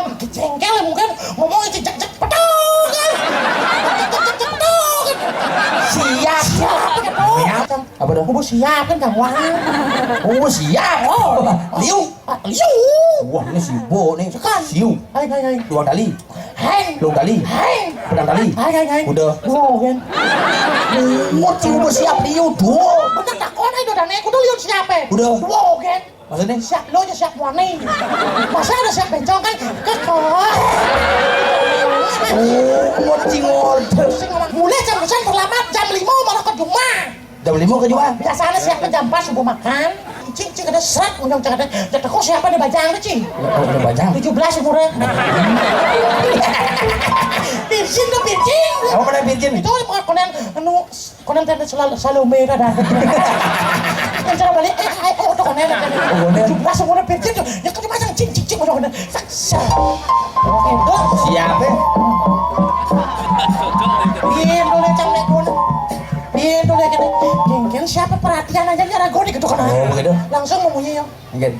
orang jengkel mungkin ngomongnya cek pedang kan. Cek pedang kan. Siap kan. Apa dah? Kubu siap kan Kang Wang. Oh siap. Oh, Liu. liu. Wah ini sibuk nih. Sekan. Siu. Hai. Dua kali. Heng. Long kali. Heng. Pedang kali. Hai. Udah. Wow kan. Mau siap liu tuh. Bener tak kon aja dan aku tuh lihat siapa? Udah. Wow kan. Maksudnya? Siap lo aja siap warning. Masa ada siap bencong kan? Kekor. Oh, order. Sing ngomong mulai jam 9 terlambat jam 5 malah ke rumah. Jam 5 ke juga. Biasanya siapa jam 4 subuh makan. Cing ada serat unjang cing ada. Jadi kok siapa nih bajang tuh cing? Udah bajang. 17 umurnya. Virgin tuh virgin. Kamu pernah virgin? Itu konen tanda selalu merah dah. Yang cara balik itu konen kan. 17 umurnya virgin tuh. Yang kedua bajang cing udah konen. Saksa. Oke, Siap ya. Bien dulu cang nekun. Bien dulu gini. Genggen siapa perhatian aja dia ragu gitu kan. Oh, begitu. Langsung ngomongnya ya. Enggak.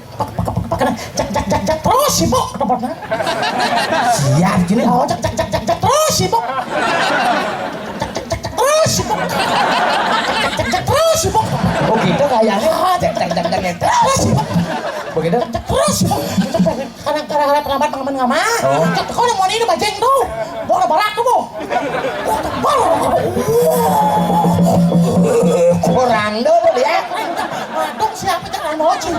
Pakai jak terus sibuk tempatnya. Siap gini. Oh jak terus sibuk. Jak terus sibuk. Jak terus sibuk. Oh gitu kayaknya. Jak Terus sibuk. Begitu. Jak terus sibuk. Itu kadang-kadang terlambat pengaman. Oh. Kau yang mau ini bajeng tuh. Bawa barak tuh bu. Orang dulu ya. Dong siapa jangan noci.